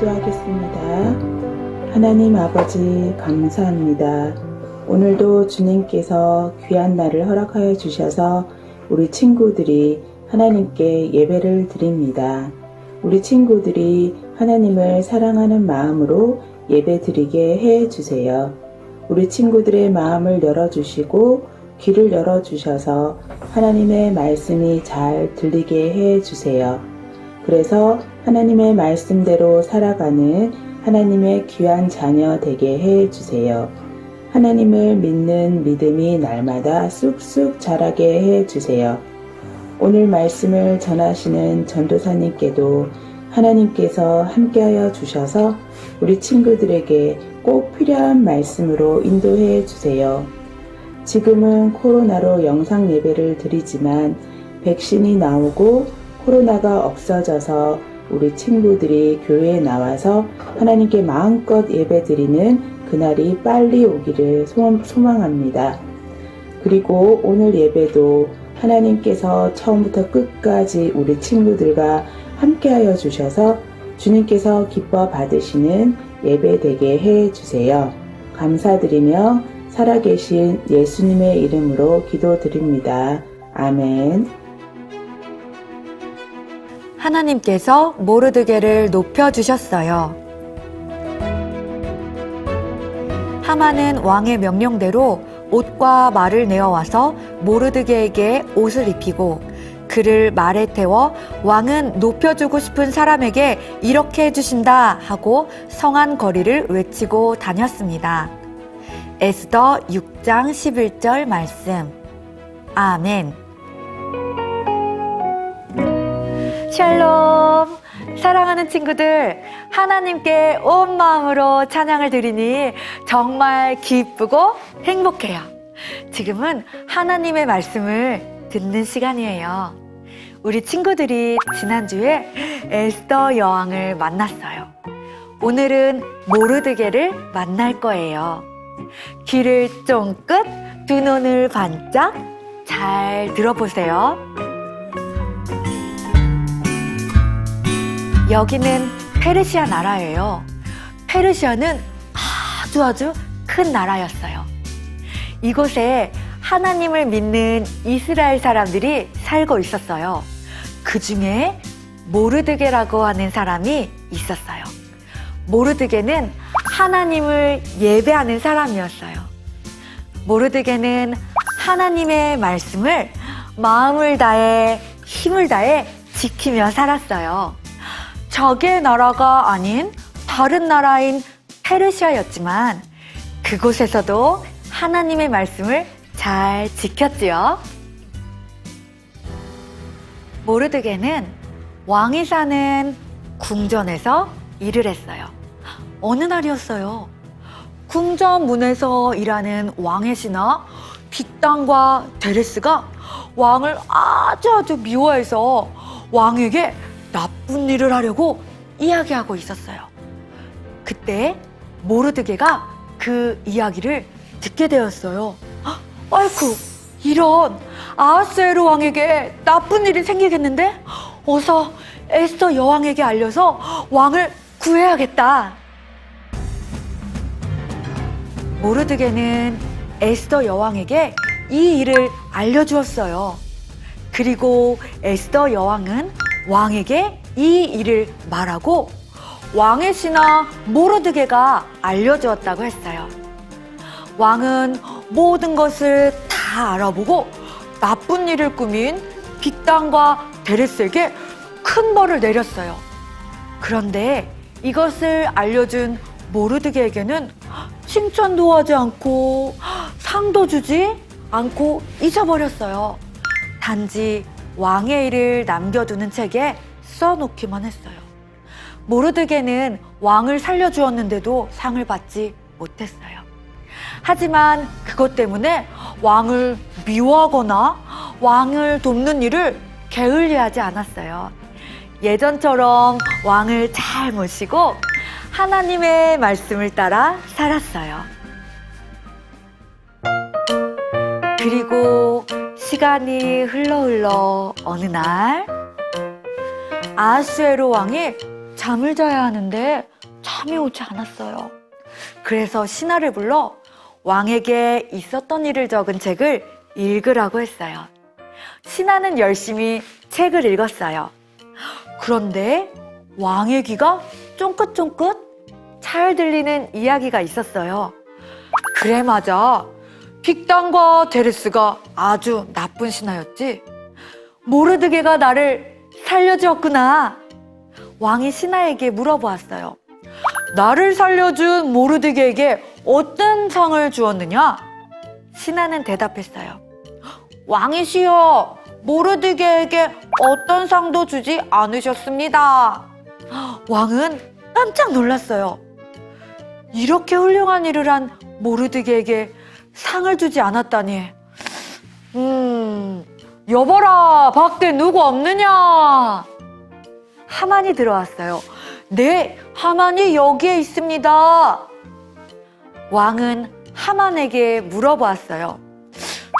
기도하겠습니다. 하나님 아버지 감사합니다. 오늘도 주님께서 귀한 날을 허락하여 주셔서 우리 친구들이 하나님께 예배를 드립니다. 우리 친구들이 하나님을 사랑하는 마음으로 예배 드리게 해 주세요. 우리 친구들의 마음을 열어주시고 귀를 열어주셔서 하나님의 말씀이 잘 들리게 해 주세요. 그래서 하나님의 말씀대로 살아가는 하나님의 귀한 자녀 되게 해 주세요. 하나님을 믿는 믿음이 날마다 쑥쑥 자라게 해 주세요. 오늘 말씀을 전하시는 전도사님께도 하나님께서 함께하여 주셔서 우리 친구들에게 꼭 필요한 말씀으로 인도해 주세요. 지금은 코로나로 영상 예배를 드리지만 백신이 나오고 코로나가 없어져서 우리 친구들이 교회에 나와서 하나님께 마음껏 예배 드리는 그날이 빨리 오기를 소망합니다. 그리고 오늘 예배도 하나님께서 처음부터 끝까지 우리 친구들과 함께하여 주셔서 주님께서 기뻐 받으시는 예배 되게 해 주세요. 감사드리며 살아계신 예수님의 이름으로 기도드립니다. 아멘. 하나님께서 모르드게를 높여주셨어요. 하만은 왕의 명령대로 옷과 말을 내어와서 모르드게에게 옷을 입히고 그를 말에 태워 왕은 높여주고 싶은 사람에게 이렇게 해주신다 하고 성한 거리를 외치고 다녔습니다. 에스더 6장 11절 말씀. 아멘. 샬롬. 사랑하는 친구들, 하나님께 온 마음으로 찬양을 드리니 정말 기쁘고 행복해요. 지금은 하나님의 말씀을 듣는 시간이에요. 우리 친구들이 지난주에 에스더 여왕을 만났어요. 오늘은 모르드게를 만날 거예요. 귀를 쫑긋, 두 눈을 반짝 잘 들어보세요. 여기는 페르시아 나라예요. 페르시아는 아주 큰 나라였어요. 이곳에 하나님을 믿는 이스라엘 사람들이 살고 있었어요. 그 중에 모르드게라고 하는 사람이 있었어요. 모르드게는 하나님을 예배하는 사람이었어요. 모르드게는 하나님의 말씀을 마음을 다해 힘을 다해 지키며 살았어요. 적의 나라가 아닌 다른 나라인 페르시아였지만 그곳에서도 하나님의 말씀을 잘 지켰지요. 모르드게는 왕이 사는 궁전에서 일을 했어요. 어느 날이었어요. 궁전 문에서 일하는 왕의 신하 빅단과 데레스가 왕을 아주 미워해서 왕에게 나쁜 일을 하려고 이야기하고 있었어요. 그때 모르드게가 그 이야기를 듣게 되었어요. 아이쿠, 이런, 아하스웨로 왕에게 나쁜 일이 생기겠는데? 어서 에스더 여왕에게 알려서 왕을 구해야겠다. 모르드게는 에스더 여왕에게 이 일을 알려주었어요. 그리고 에스더 여왕은 왕에게 이 일을 말하고 왕의 신하 모르드게가 알려주었다고 했어요. 왕은 모든 것을 다 알아보고 나쁜 일을 꾸민 빅단과 데레스에게 큰 벌을 내렸어요. 그런데 이것을 알려준 모르드게에게는 칭찬도 하지 않고 상도 주지 않고 잊어버렸어요. 단지 왕의 일을 남겨두는 책에 써놓기만 했어요. 모르드게는 왕을 살려주었는데도 상을 받지 못했어요. 하지만 그것 때문에 왕을 미워하거나 왕을 돕는 일을 게을리하지 않았어요. 예전처럼 왕을 잘 모시고 하나님의 말씀을 따라 살았어요. 그리고 시간이 흘러 어느 날 아하스웨로 왕이 잠을 자야 하는데 잠이 오지 않았어요. 그래서 신하를 불러 왕에게 있었던 일을 적은 책을 읽으라고 했어요. 신하는 열심히 책을 읽었어요. 그런데 왕의 귀가 쫑긋쫑긋 잘 들리는 이야기가 있었어요. 그래, 맞아. 빅단과 데레스가 아주 나쁜 신하였지. 모르드게가 나를 살려주었구나. 왕이 신하에게 물어보았어요. 나를 살려준 모르드게에게 어떤 상을 주었느냐? 신하는 대답했어요. 왕이시여, 모르드게에게 어떤 상도 주지 않으셨습니다. 왕은 깜짝 놀랐어요. 이렇게 훌륭한 일을 한 모르드게에게 상을 주지 않았다니. 여보라, 밖에 누구 없느냐? 하만이 들어왔어요. 네, 하만이 여기에 있습니다. 왕은 하만에게 물어보았어요.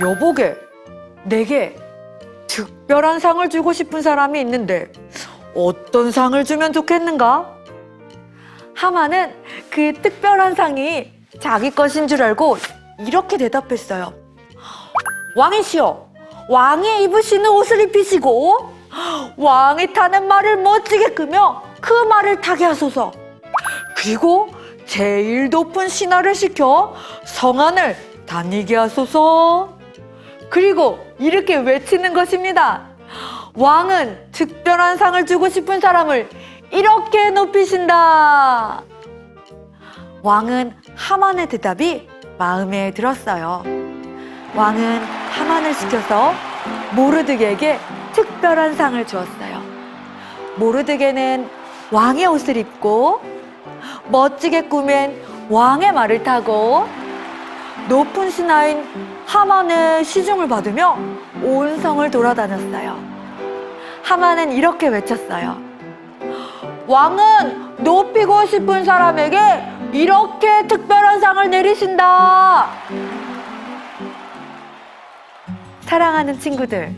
여보게, 내게 특별한 상을 주고 싶은 사람이 있는데 어떤 상을 주면 좋겠는가? 하만은 그 특별한 상이 자기 것인 줄 알고 이렇게 대답했어요. 왕이시여, 왕이 입으시는 옷을 입히시고 왕이 타는 말을 멋지게 끄며 그 말을 타게 하소서. 그리고 제일 높은 신하를 시켜 성안을 다니게 하소서. 그리고 이렇게 외치는 것입니다. 왕은 특별한 상을 주고 싶은 사람을 이렇게 높이신다. 왕은 하만의 대답이 마음에 들었어요. 왕은 하만을 시켜서 모르드게에게 특별한 상을 주었어요. 모르드게는 왕의 옷을 입고 멋지게 꾸민 왕의 말을 타고 높은 신하인 하만의 시중을 받으며 온 성을 돌아다녔어요. 하만은 이렇게 외쳤어요. 왕은 높이고 싶은 사람에게 이렇게 특별한 상을 내리신다. 사랑하는 친구들,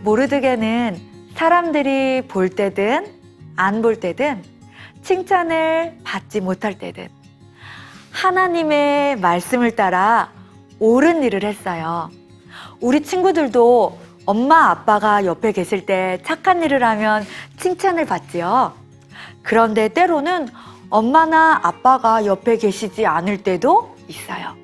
모르드게는 사람들이 볼 때든 안 볼 때든 칭찬을 받지 못할 때든 하나님의 말씀을 따라 옳은 일을 했어요. 우리 친구들도 엄마 아빠가 옆에 계실 때 착한 일을 하면 칭찬을 받지요. 그런데 때로는 엄마나 아빠가 옆에 계시지 않을 때도 있어요.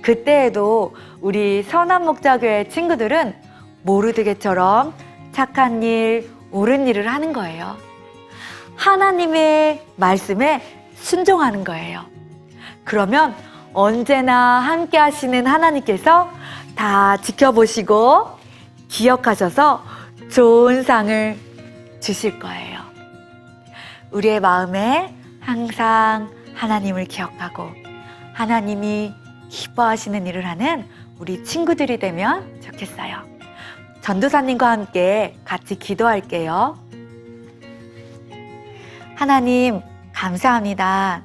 그때에도 우리 선한 목자교회 친구들은 모르드게처럼 착한 일, 옳은 일을 하는 거예요. 하나님의 말씀에 순종하는 거예요. 그러면 언제나 함께 하시는 하나님께서 다 지켜보시고 기억하셔서 좋은 상을 주실 거예요. 우리의 마음에 항상 하나님을 기억하고 하나님이 기뻐하시는 일을 하는 우리 친구들이 되면 좋겠어요. 전도사님과 함께 같이 기도할게요. 하나님, 감사합니다.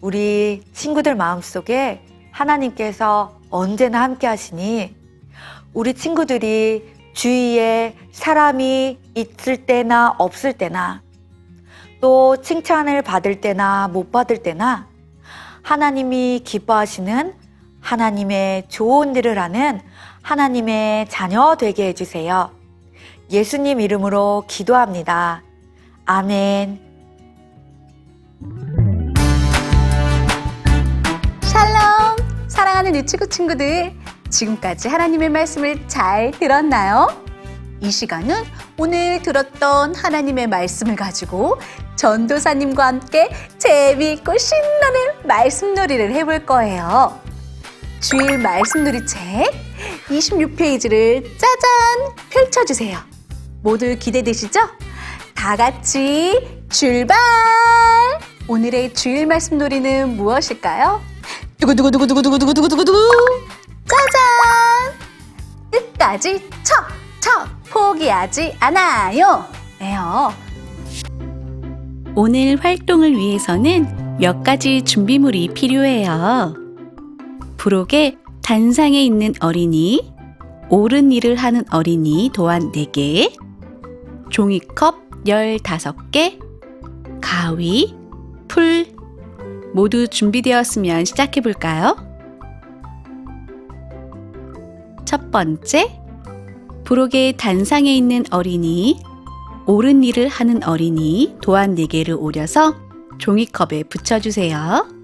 우리 친구들 마음속에 하나님께서 언제나 함께 하시니 우리 친구들이 주위에 사람이 있을 때나 없을 때나 또 칭찬을 받을 때나 못 받을 때나 하나님이 기뻐하시는 하나님의 좋은 일을 하는 하나님의 자녀 되게 해주세요. 예수님 이름으로 기도합니다. 아멘. 샬롬! 사랑하는 유치구 친구들, 지금까지 하나님의 말씀을 잘 들었나요? 이 시간은 오늘 들었던 하나님의 말씀을 가지고 전도사님과 함께 재미있고 신나는 말씀놀이를 해볼 거예요. 주일 말씀놀이 책 26페이지를 짜잔 펼쳐주세요. 모두 기대되시죠? 다 같이 출발! 오늘의 주일 말씀놀이는 무엇일까요? 두구두구두구두구두구두구두구두구 짜잔! 끝까지 척척 포기하지 않아요. 네요. 오늘 활동을 위해서는 몇 가지 준비물이 필요해요. 부록에 단상에 있는 어린이, 옳은 일을 하는 어린이 도안 4개, 종이컵 15개, 가위, 풀. 모두 준비되었으면 시작해 볼까요? 첫 번째, 부록의 단상에 있는 어린이, 옳은 일을 하는 어린이 도안 4개를 오려서 종이컵에 붙여주세요.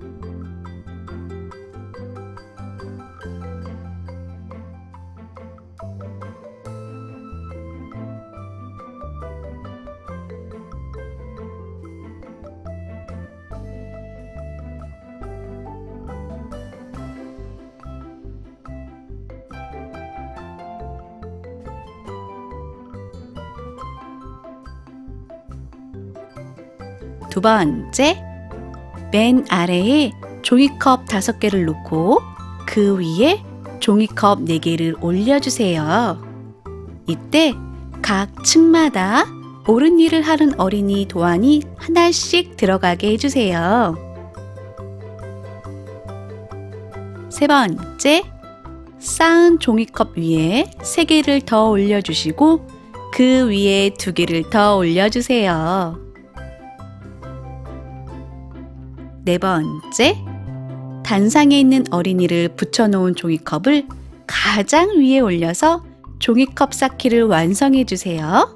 두 번째, 맨 아래에 종이컵 5개를 놓고 그 위에 종이컵 4개를 올려주세요. 이때 각 층마다 옳은 일을 하는 어린이 도안이 하나씩 들어가게 해주세요. 세 번째, 쌓은 종이컵 위에 3개를 더 올려주시고 그 위에 2개를 더 올려주세요. 네 번째, 단상에 있는 어린이를 붙여놓은 종이컵을 가장 위에 올려서 종이컵 쌓기를 완성해 주세요.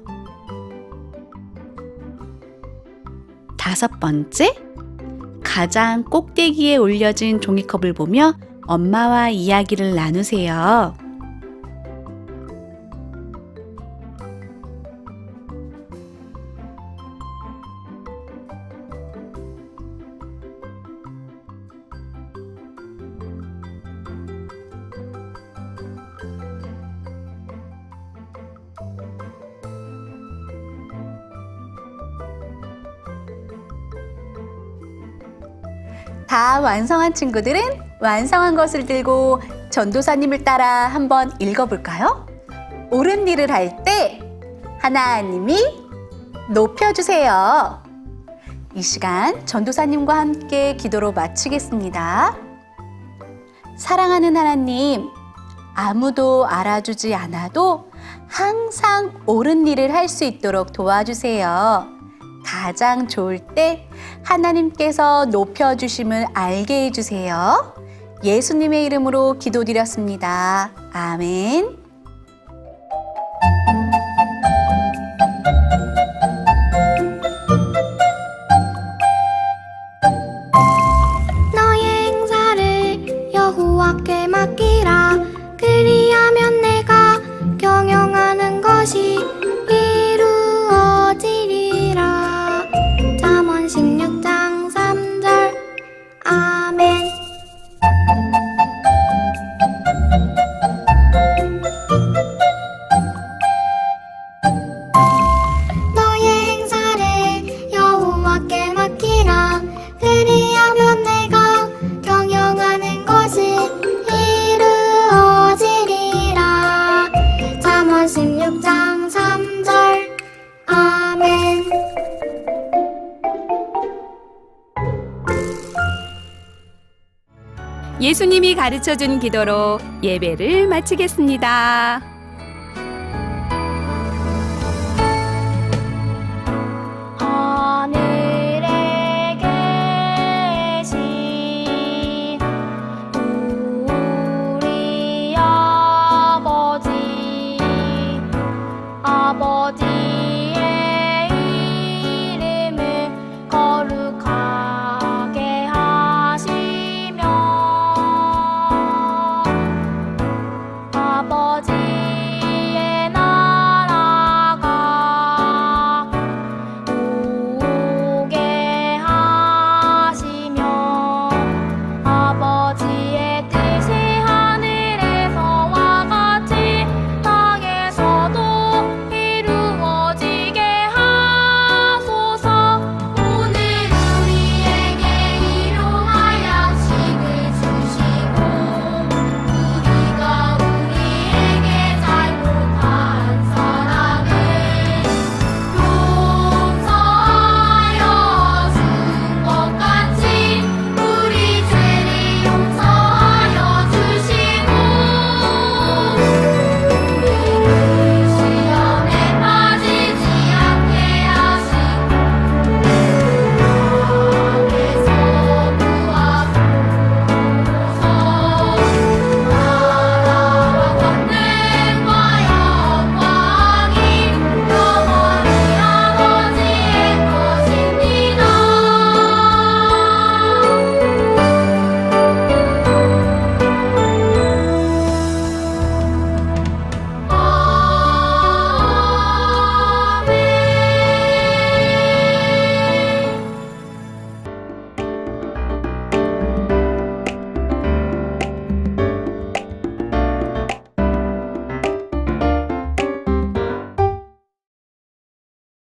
다섯 번째, 가장 꼭대기에 올려진 종이컵을 보며 엄마와 이야기를 나누세요. 다 완성한 친구들은 완성한 것을 들고 전도사님을 따라 한번 읽어볼까요? 옳은 일을 할 때 하나님이 높여주세요. 이 시간 전도사님과 함께 기도로 마치겠습니다. 사랑하는 하나님, 아무도 알아주지 않아도 항상 옳은 일을 할 수 있도록 도와주세요. 가장 좋을 때 하나님께서 높여주심을 알게 해주세요. 예수님의 이름으로 기도드렸습니다. 아멘. 너의 행사를 여호와께 맡기라. 그리하면 내가 경영하는 것이 이루어지리라. 잠언 16장 3절. 아멘. 너의 행사를 여호와께 맡기라. 그리하면 내가 경영하는 것이 이루어지리라. 잠언 16장 3절. 아멘. 예수님이 가르쳐준 기도로 예배를 마치겠습니다.